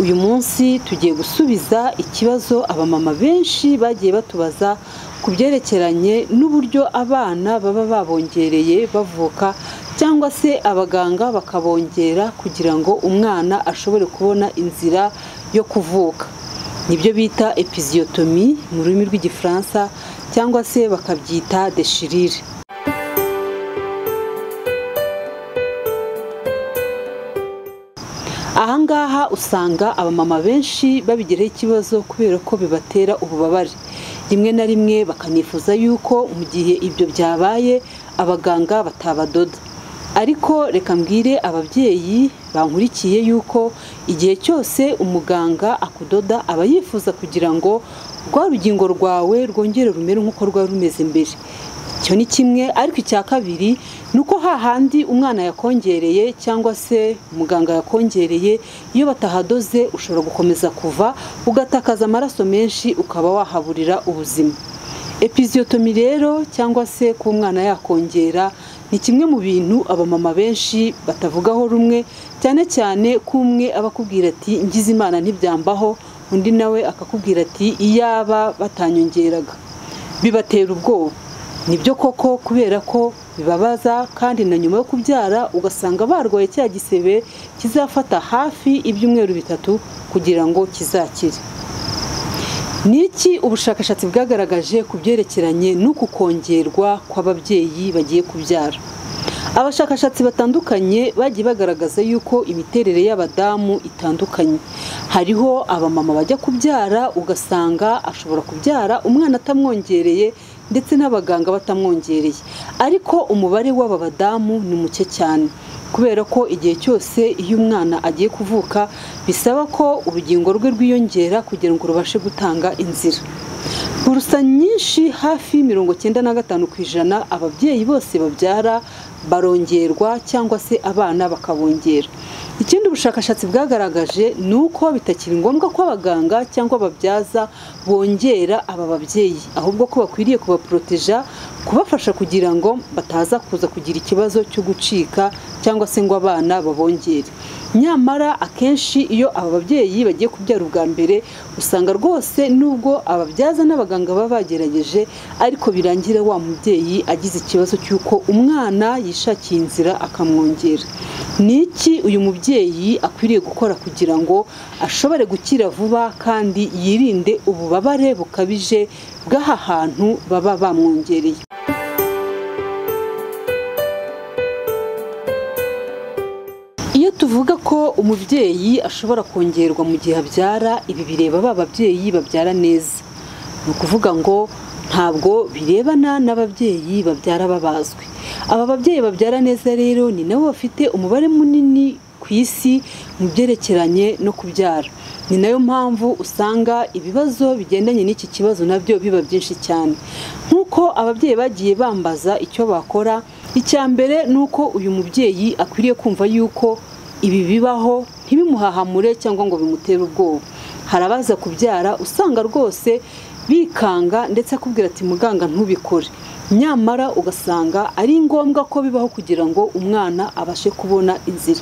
Uyu munsi tugiye gusubiza ikibazo abamama benshi bagiye batubaza ku byerekeranye n'uburyo abana baba babongereye bavuka cyangwa se abaganga bakabongera kugira ngo umwana ashobore kubona inzira yo kuvuka. Nibyo bita episiotomie mu rurimi rw'igifaransa cyangwa se bakabyita déchirure. Ahangaha usanga abamama benshi babigiraho ikibazo kubera ko bibatera ububabare. Rimwe na rimwe bakanifuza yuko mu gihe ibyo byabaye abaganga batabadoda. Ariko reka mbwire ababyeyi bankurikiye yuko igihe cyose umuganga akudoda aba yifuza kugira ngo rwa rugingo rwawe rwongere rumere nk'uko rwari rumeze mbere. Icyo ni kimwe, ariko icya kabiri ni uko hahandi umwana yakongereye cyangwa se umuganga yakongereye, iyo batahadoze ushobora gukomeza kuva ugatakaza amaraso menshi ukaba wahaburira ubuzima. Episiotomie rero cyangwa se ku mwana yakongera ni kimwe mu bintu abamama benshi batavugaho rumwe, cyane cyane ko umwe aba akubwira ati ngize Imana ntibyambaho, undi nawe akakubwira ati iyaba batanyongeraga. Bibatera ubwoba. Nibyo koko kubera ko bibabaza, kandi na nyuma yo kubyara ugasanga barwaye cya gisebe kizafata hafi ibyumweru 3 kugira ngo kizakire. Niki ubushakashatsi bwagaragaje ku byerekeranye n'uku kongerwa kw'ababyeyi bagiye kubyara? Abashakashatsi batandukanye bagiye bagaragaza yuko imiterere y'abadamu itandukanye. Hariho abamama bajya kubyara ugasanga ashobora kubyara umwana atamwongereye ndetse n'abaganga batamwongereye, ariko umubare w'aba badamu ni muke cyane kubera ko igihe cyose iyo umwana agiye kuvuka bisaba ko urugingo rwe rwiyongera kugira ngo rubashe gutanga inzira. Purusa nyinshi hafi 95% ababyeyi bose babyara barongerwa cyangwa se abana bakabongera. Ikindi ubushakashatsi bwagaragaje ni uko bitakiri ngombwa ko abaganga cyangwa ababyaza bongera aba babyeyi, ahubwo ko bakwiriye kubaproteja, kubafasha kugira ngo bataza kuza kugira ikibazo cyo gucika cyangwa se ngo abana babongere. Nyamara akenshi iyo aba babyeyi bagiye kubyara ubwa mbere usanga rwose nubwo ababyaza n'abaganga baba bagerageje, ariko birangira wa mubyeyi agize ikibazo cy'uko umwana yishakiye inzira akamwongera. Niki uyu mubyeyi akwiriye gukora kugira ngo ashobore gukira vuba kandi yirinde ububabare bukabije bw'aha hantu baba bamwongereye? Iyo tuvuga ko umubyeyi ashobora kongerwa mu gihe abyara, ibi bireba ba babyeyi babyara neza. Ni ukuvuga ngo ntabwo birebana n'ababyeyi babyara babazwe. Aba babyeyi babyara neza rero ni nabo bafite umubare munini ku isi mu byerekeranye no kubyara. Ni nayo mpamvu usanga ibibazo bigendanye n'iki kibazo nabyo biba byinshi cyane. Nk'uko ababyeyi bagiye bambaza icyo bakora, icya mbere ni uko uyu mubyeyi akwiriye kumva yuko ibi bibaho ntibimuhahamure cyangwa ngo bimutere ubwoba. Harabaza kubyara usanga rwose bikanga ndetse akubwira ati muganga ntubikore, nyamara ugasanga ari ngombwa ko bibaho kugira ngo umwana abashe kubona inzira.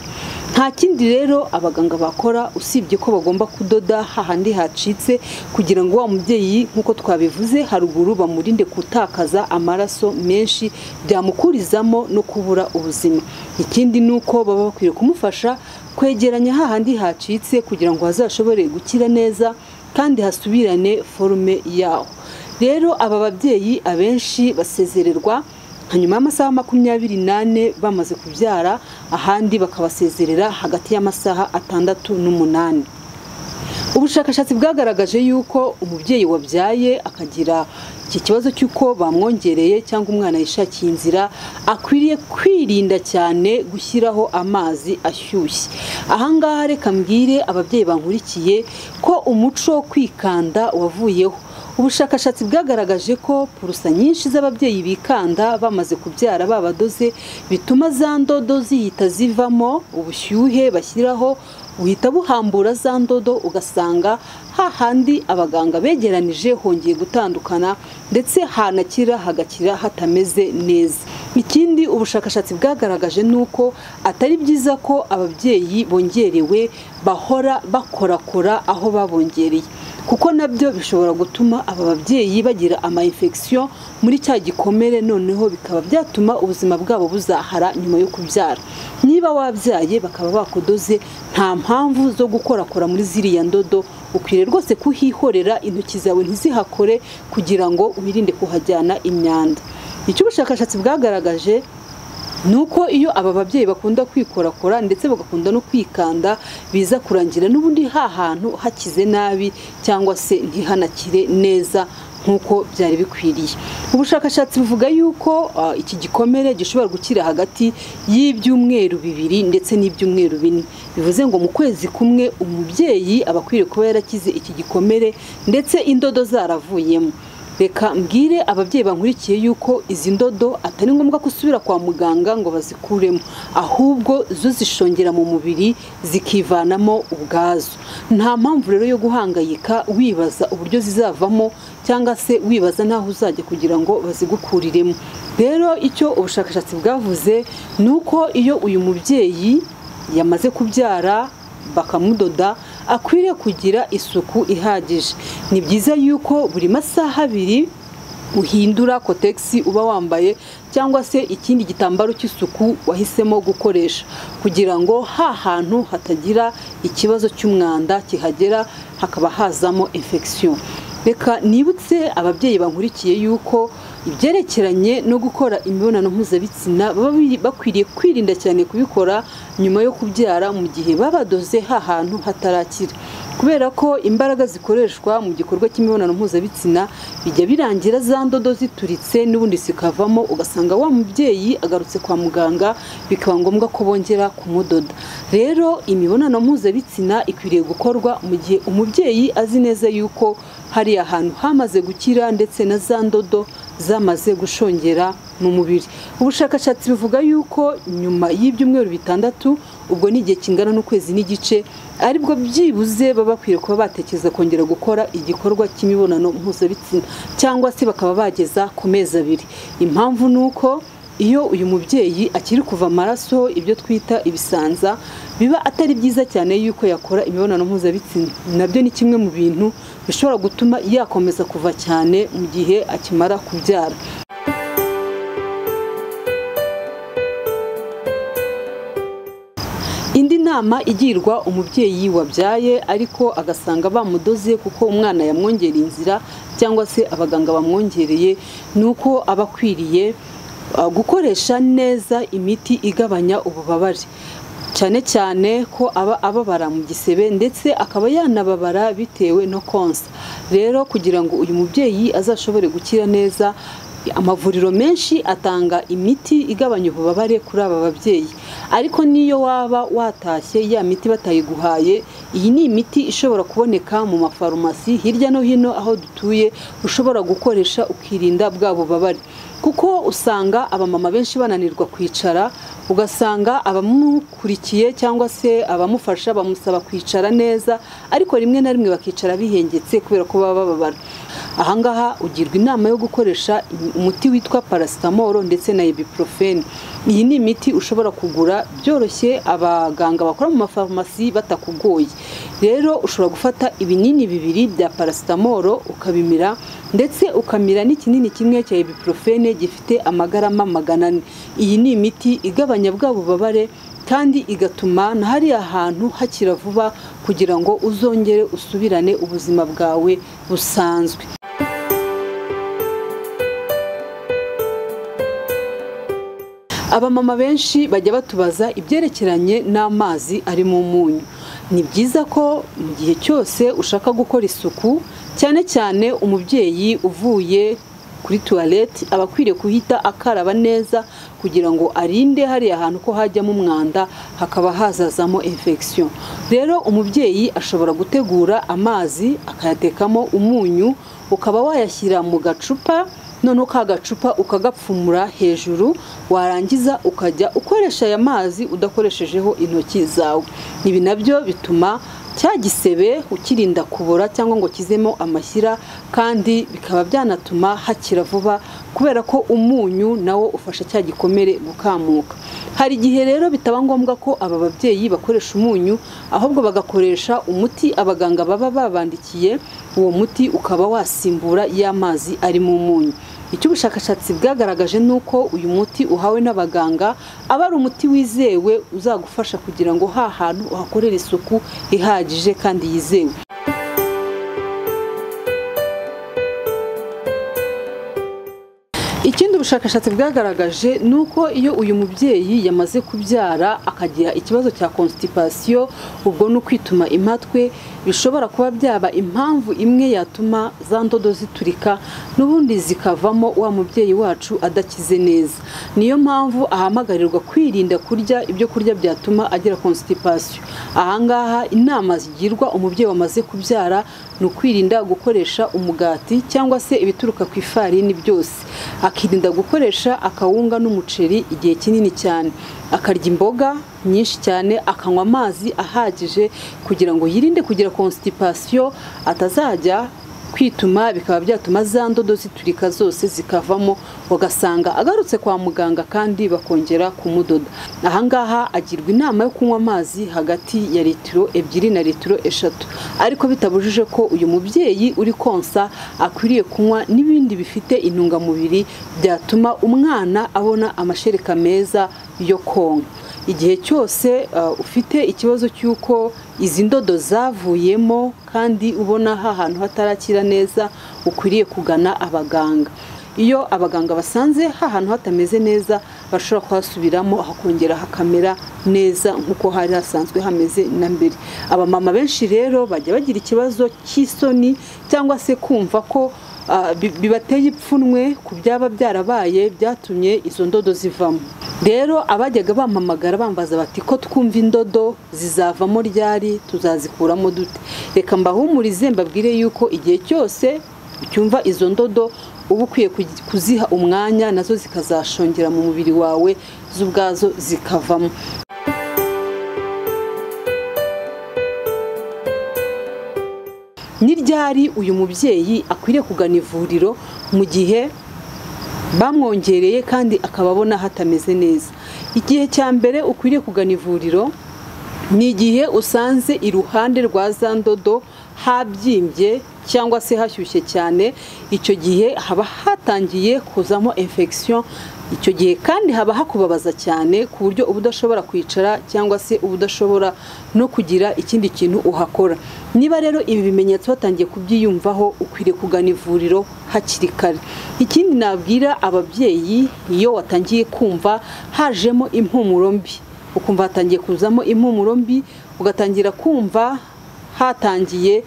Nta kindi rero abaganga bakora usibye ko bagomba kudoda hahandi hacitse kugira ngo wa mubyeyi nk'uko twabivuze haruguru bamurinde gutakaza amaraso menshi byamukurizamo no kubura ubuzima. Ikindi nuko baba bakwiye kumufasha kwegeranya hahandi hacitse kugira ngo hazashobore gukira neza kandi hasubirane forume yaho. Rero aba babyeyi abenshi basezererwa hanyuma y'amasaha 24 bamaze kubyara, ahandi bakabasezerera hagati y'amasaha 6 n'8. Ubushakashatsi bwagaragaje yuko umubyeyi wabyaye akagira iki kibazo cy'uko bamwongereye cyangwa umwana yishakiye inzira, akwiriye kwirinda cyane gushyiraho amazi ashyushye. Ahangaha reka mbwire ababyeyi bankurikiye ko umuco wo kwikanda wavuyeho. Ubushakashatsi bwagaragaje ko purusa nyinshi z'ababyeyi bikanda bamaze kubyara babadoze bituma za ndodo zihita zivamo, ubushyuhe bashyiraho uhita buhambura za ndodo, ugasanga hahandi abaganga begeranije hongeye gutandukana ndetse hanakira hagakira hatameze neza. Ikindi ubushakashatsi bwagaragaje nuko atari byiza ko ababyeyi bongerewe bahora bakorakora aho babongereye, kuko nabyo bishobora gutuma aba babyeyi bagira ama infection muri cya gikomere, noneho bikaba byatuma ubuzima bwabo buzahara nyuma yo kubyara. Niba wabyaye bakaba bakudoze, nta mpamvu zo gukorakora muri ziriya ndodo, ukwiriye rwose kuhihorera, intoki zawe ntizihakore kugira ngo wirinde kuhajyana imyanda. Icyo ubushakashatsi bwagaragaje nuko iyo aba babyeyi bakunda kwikorakora ndetse bagakunda no kwikanda, biza kurangira n'ubundi hantu hakize nabi cyangwa se ntihanakire neza nkuko byari bikwiriye. Ubushakashatsi buvuga yuko iki gikomere gishobora gukira hagati y'ibyumweru 2 ndetse n'ibyumweru 4. Bivuze ngo mu kwezi kumwe umubyeyi aba akwiriye kuba yarakize iki gikomere ndetse indodo zaravuyemo. Reka mbwire ababyeyi bankurikiye yuko izi ndodo atari ngombwa gusubira kwa muganga ngo bazikuremo, ahubwo zo zishongera mu mubiri zikivanamo ubwazo. Nta mpamvu rero yo guhangayika wibaza uburyo zizavamo cyangwa se wibaza naho uzajya kugira ngo bazigukuriremo. Rero icyo ubushakashatsi bwavuze nuko iyo uyu mubyeyi yamaze kubyara bakamudoda, akwiriye kugira isuku ihagije. Ni byiza yuko buri masaha 2 uhindura kotegisi uba wambaye cyangwa se ikindi gitambaro cy'isuku wahisemo gukoresha, kugira ngo hantu hatagira ikibazo cy'umwanda kihagera hakaba hazamo infection. Reka nibutse ababyeyi bankurikiye yuko ibyerekeranye no gukora imibonano mpuzabitsina baba bakwiriye kwirinda cyane kubikora nyuma yo kubyara mu gihe babadoze hantu hatarakira, kubera ko imbaraga zikoreshwa mu gikorwa cy'imibonano mpuzabitsina bijya birangira za ndodo zituritse n'ubundi zikavamo, ugasanga wa mubyeyi agarutse kwa muganga bikaba ngombwa ko bongera kumudoda. Rero imibonano mpuzabitsina ikwiriye gukorwa mu gihe umubyeyi azi neza yuko hari ahantu hamaze gukira ndetse na za ndodo zamaze gushongera mu mubiri. Ubushakashatsi buvuga yuko nyuma y'ibyumweru 6, ubwo ni igihe kingana n'ukwezi n'igice, aribwo byibuze baba bakwiriye kuba batekereza kongera gukora igikorwa cy'imibonano mpuzabitsina, cyangwa se bakaba bageza ku mezi 2. Impamvu nuko iyo uyu mubyeyi akiri kuva amaraso, ibyo twita ibisanza, biba atari byiza cyane yuko yakora imibonano mpuzabitsina. Nabyo ni kimwe mu bintu bishobora gutuma yakomeza kuva cyane mu gihe akimara kubyara. Indi nama igirwa umubyeyi wabyaye ariko agasanga bamudoze kuko umwana yamwongereye inzira cyangwa se abaganga bamwongereye, nuko aba akwiriye gukoresha neza imiti igabanya ububabare, cyane cyane ko aba ababara mu gisebe ndetse akaba yanababara bitewe no konsa. Rero kugira ngo uyu mubyeyi azashobore gukira neza, amavuriro menshi atanga imiti igabanya ububabare kuri aba babyeyi, ariko niyo waba watashye ya miti batayiguhaye, iyi ni imiti ishobora kuboneka mu mafarumasi hirya no hino aho dutuye, ushobora gukoresha ukirinda bwa bubabare. Kuko usanga abamama benshi bananirwa kwicara, ugasanga abamukurikiye cyangwa se abamufasha bamusaba kwicara neza, ariko rimwe na rimwe bakicara bihengetse kubera ko baba bababara. Ahangaha ugirwa inama yo gukoresha umuti witwa paracetamol ndetse na ibuprofen. Iyi ni imiti ushobora kugura byoroshye, abaganga bakora mu mafarumasi batakugoye. Rero ushobora gufata ibinini 2 bya paracetamol ukabimira, ndetse ukamira n'ikinini kimwe cya ibuprofen gifite amagarama 400. Iyi ni imiti igabanya bwa bubabare kandi igatuma na hariya hantu hakira vuba kugira ngo uzongere usubirane ubuzima bwawe busanzwe. Abamama benshi bajya batubaza ibyerekeranye n'amazi ari mu munyu. Ni byiza ko mu gihe cyose ushaka gukora isuku, cyane cyane umubyeyi uvuye kuri toilette aba akwiriye kuhita akaraba neza kugira ngo arinde hariya hantu ko hajyamo umwanda hakaba hazazamo infection. Rero umubyeyi ashobora gutegura amazi akayatekamo umunyu, ukaba wayashyira mu gacupa, none ka gacupa ukagapfumura hejuru, warangiza ukajya ukoresha aya mazi udakoreshejeho intoki zawe. Ibi nabyo bituma cya gisebe ukirinda kubora cyangwa ngo kizemo amashyira, kandi bikaba byanatuma hakira vuba kubera ko umunyu nawo ufasha cya gikomere gukamuka. Hari igihe rero bitaba ngombwa ko aba babyeyi bakoresha umunyu, ahubwo bagakoresha umuti abaganga baba babandikiye. Uwo muti ukaba wasimbura y'amazi ari mu munyu. Icyo ubushakashatsi bwagaragaje nuko uyu muti uhawe n'abaganga aba ari umuti wizewe uzagufasha kugira ngo hantu uhakorere isuku ihagije kandi yizewe. Ikindi ubushakashatsi bwagaragaje nuko iyo uyu mubyeyi yamaze kubyara akagira ikibazo cya constipation, ubwo no kwituma impatwe, bishobora kuba byaba impamvu imwe yatuma za ndodo ziturika n'ubundi zikavamo wa mubyeyi wacu adakize neza. Niyo mpamvu ahamagarirwa kwirinda kurya ibyo kurya byatuma agira constipation. Ahangaha inama zigirwa umubyeyi wamaze kubyara ni ukwirinda gukoresha umugati cyangwa se ibituruka ku ifarini byose, akirinda gukoresha akawunga n'umuceri igihe kinini cyane, akarya imboga nyinshi cyane, akanywa amazi ahagije kugira ngo yirinde kugira constipation, atazajya kwituma bikaba byatuma za ndodo ziturika zose zikavamo, ugasanga agarutse kwa muganga kandi bakongera kumudoda. Ahangaha agirwa inama yo kunywa amazi hagati ya litiro 2 na litiro 3, ariko bitabujije ko uyu mubyeyi uri konsa akwiriye kunywa n'ibindi bifite intungamubiri byatuma umwana abona amashereka meza yo konka. Igihe cyose ufite ikibazo cy'uko izi ndodo zavuyemo kandi ubona ahantu hatarakira neza, ukwiriye kugana abaganga. Iyo abaganga basanze ahantu hatameze neza, bashobora kuhasubiramo hakongera hakamera neza nk'uko hari hasanzwe hameze na mbere. Abamama benshi rero bajya bagira ikibazo cy'isoni cyangwa se kumva ko bibateye ipfunwe ku byaba byarabaye byatumye izo ndodo zivamo. Rero abajyaga bampamagara bambaza bati ko twumva indodo zizavamo ryari, tuzazikuramo dute? Reka mbahumurize mbabwire yuko igihe cyose ucyumva izo ndodo uba ukwiye kuziha umwanya, nazo zikazashongera mu mubiri wawe z'ubwazo zikavamo. Ni ryari uyu mubyeyi akwiriye kugana ivuriro mu gihe bamwongereye kandi akaba abona hatameze neza? Igihe cya mbere ukwiriye kugana ivuriro ni igihe usanze iruhande rwa za ndodo habyimbye cyangwa se hashyushye cyane. Icyo gihe haba hatangiye kuzamo infection. Icyo gihe kandi haba hakubabaza cyane ku buryo uba udashobora kwicara cyangwa se uba udashobora no kugira ikindi kintu uhakora. Niba rero ibi bimenyetso watangiye kubyiyumvaho, ukwiriye kugana ivuriro hakiri kare. Ikindi nabwira ababyeyi, iyo watangiye kumva hajemo impumuro mbi, ukumva hatangiye kuzamo impumuro mbi, ugatangira kumva hatangiye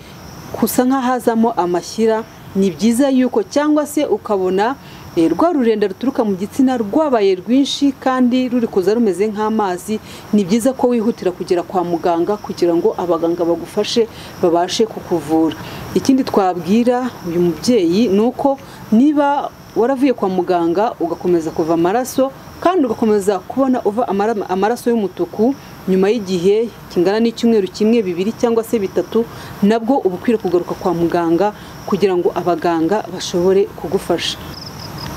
kusa nk'ahazamo amashyira, ni byiza yuko cyangwa se ukabona rwa rurenda ruturuka mu gitsina rwabaye rwinshi kandi ruri kuza rumeze nk'amazi, ni byiza ko wihutira kugera kwa muganga kugira ngo abaganga bagufashe babashe kukuvura. Ikindi twabwira uyu mubyeyi ni uko niba waravuye kwa muganga ugakomeza kuva amaraso kandi ugakomeza kubona uva amaraso y'umutuku nyuma y'igihe kingana n'icyumweru kimwe, 2 cyangwa se 3, nabwo uba ukwiriye kugaruka kwa muganga kugira ngo abaganga bashobore kugufasha.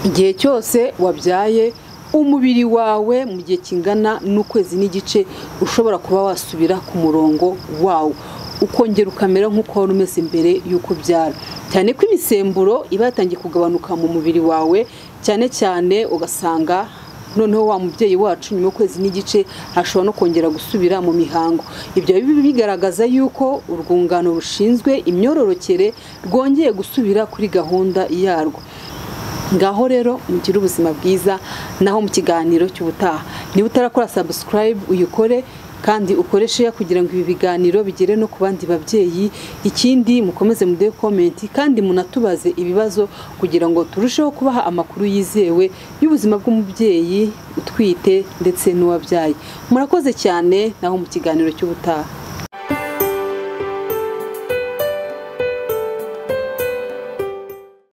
Igihe cyose wabyaye, umubiri wawe mu gihe kingana n'ukwezi n'igice ushobora kuba wasubira ku murongo wawo, ukongera ukamera nk'uko wari umeze mbere y'uko byara, cyane ko imisemburo iba yatangiye kugabanuka mu mubiri wawe, cyane cyane ugasanga noneho wa mubyeyi wacu nyuma y'ukwezi n'igice ashobora no kongera gusubira mu mihango. Ibyo bigaragaza yuko urwungano rushinzwe imyororokere rwongeye gusubira kuri gahunda yarwo. Ngaho rero mugire ubuzima bwiza, naho mu kiganiro cy'ubutaha. Niba utarakora subscribe uyikore kandi ukoreshe kugira ngo ibi biganiro bigere no ku bandi babyeyi. Ikindi mukomeze muduhe comment kandi munatubaze ibibazo kugira ngo turusheho kubaha amakuru yizewe y'ubuzima bw'umubyeyi utwite ndetse n'uwabyaye. Murakoze cyane, naho mu kiganiro cy'ubutaha.